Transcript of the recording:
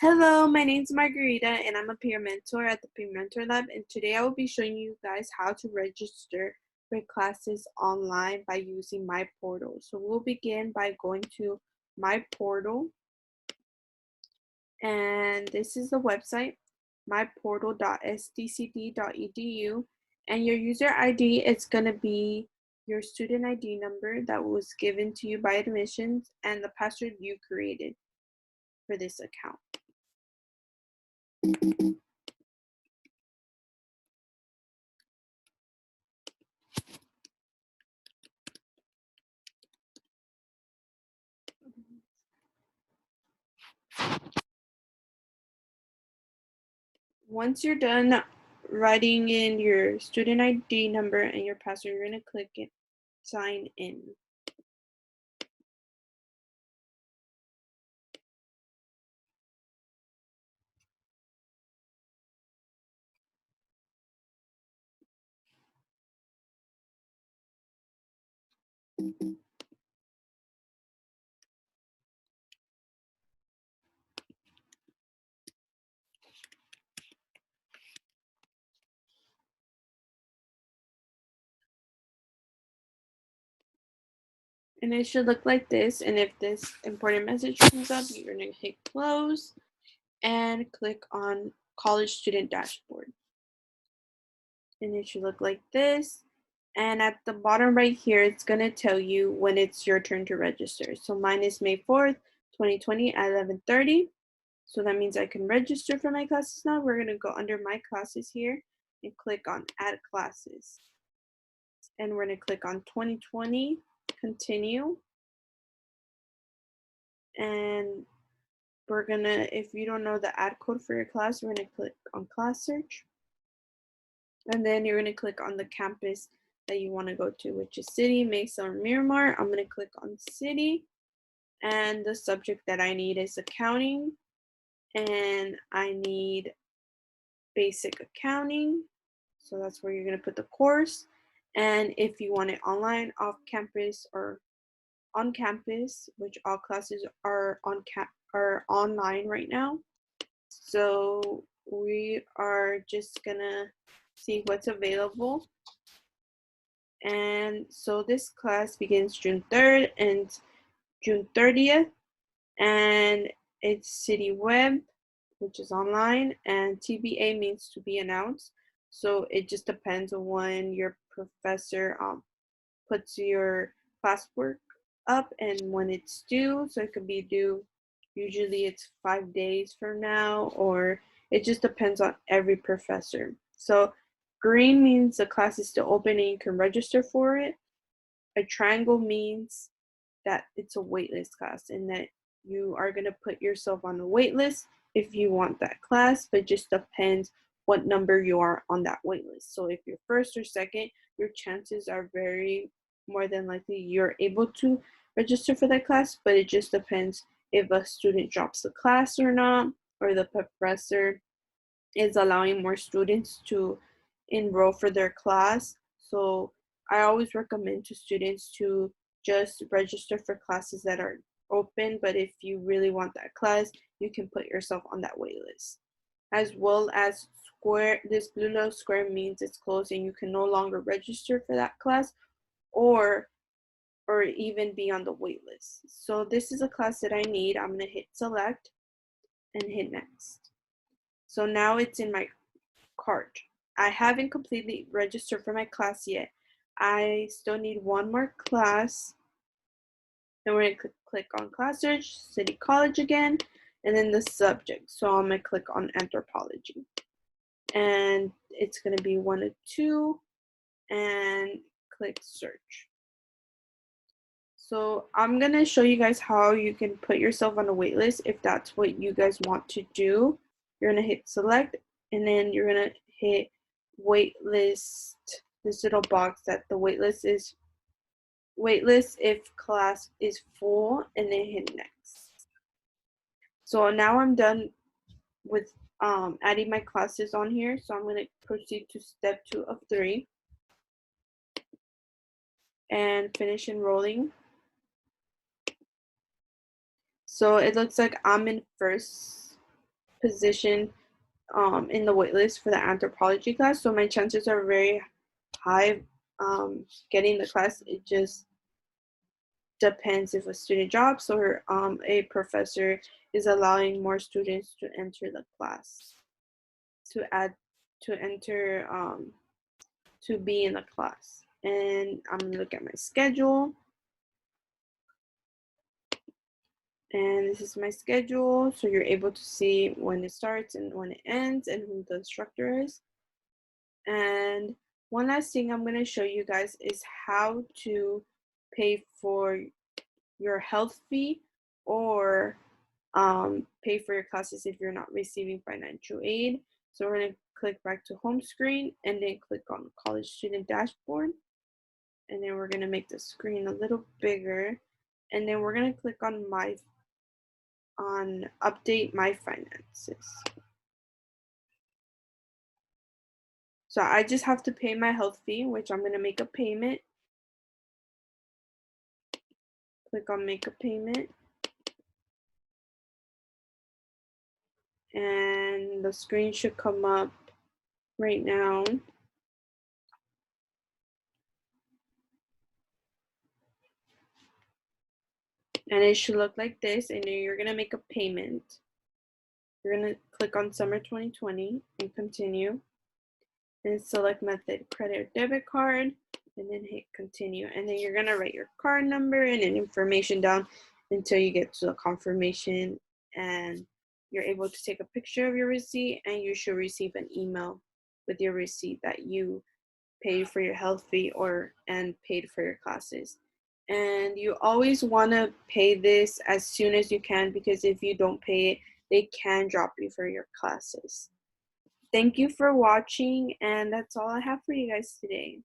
Hello, my name is Margarita and I'm a peer mentor at the Peer Mentor Lab, and today I will be showing you guys how to register for classes online by using My Portal. So we'll begin by going to My Portal, and this is the website, myportal.sdcd.edu, and your user ID is going to be your student ID number that was given to you by admissions and the password you created for this account. Once you're done writing in your student ID number and your password, you're going to click it, sign in. And it should look like this. And if this important message comes up, you're going to hit close and click on College Student Dashboard. And it should look like this. And at the bottom right here, it's going to tell you when it's your turn to register. So mine is May 4th, 2020 at 11:30. So that means I can register for my classes now. We're going to go under my classes here and click on add classes. And we're going to click on 2020, continue. And we're going to, if you don't know the add code for your class, we're going to click on class search. And then you're going to click on the campus that you want to go to, which is City, Mesa, or Miramar. I'm going to click on City. And the subject that I need is accounting. And I need basic accounting. So that's where you're going to put the course. And if you want it online, off campus, or on campus, which all classes are online right now. So we are just gonna see what's available. And so this class begins June 3rd and June 30th, and it's City Web, which is online, and TBA means to be announced. So it just depends on when your professor puts your classwork up and when it's due. So it could be due, usually it's 5 days from now, or it just depends on every professor. So green means the class is still open and you can register for it. A triangle means that it's a waitlist class and that you are going to put yourself on a waitlist if you want that class, but it just depends what number you are on that waitlist. So if you're first or second, your chances are very more than likely you're able to register for that class, but it just depends if a student drops the class or not, or the professor is allowing more students to enroll for their class. So I always recommend to students to just register for classes that are open, but if you really want that class, you can put yourself on that wait list. As well as square, this blue little square means it's closed and you can no longer register for that class or even be on the wait list. So this is a class that I need. I'm gonna hit select and hit next. So now it's in my cart. I haven't completely registered for my class yet. I still need one more class. Then we're going to click on class search, City College again, and then the subject. So I'm going to click on anthropology. And it's going to be 1 of 2 and click search. So I'm going to show you guys how you can put yourself on a wait list if that's what you guys want to do. You're going to hit select and then you're going to hit waitlist, this little box that the waitlist is waitlist if class is full, and then hit next. So now I'm done with adding my classes on here. So I'm going to proceed to step 2 of 3 and finish enrolling. So it looks like I'm in first position in the waitlist for the anthropology class, so my chances are very high getting the class. It just depends if a student drops or a professor is allowing more students to enter the class, to be in the class. And I'm gonna look at my schedule. And this is my schedule, so you're able to see when it starts and when it ends and who the instructor is. And one last thing I'm going to show you guys is how to pay for your health fee or pay for your classes if you're not receiving financial aid. So we're going to click back to home screen and then click on college student dashboard. And then we're going to make the screen a little bigger. And then we're going to click on update my finances. So I just have to pay my health fee, which I'm going to make a payment. Click on make a payment. And the screen should come up right now. And it should look like this, and then you're going to make a payment. You're going to click on summer 2020 and continue. And select method, credit or debit card, and then hit continue. And then you're going to write your card number and information down until you get to the confirmation, and you're able to take a picture of your receipt, and you should receive an email with your receipt that you paid for your health fee and paid for your classes. And you always want to pay this as soon as you can, because if you don't pay it, they can drop you for your classes. Thank you for watching, and that's all I have for you guys today.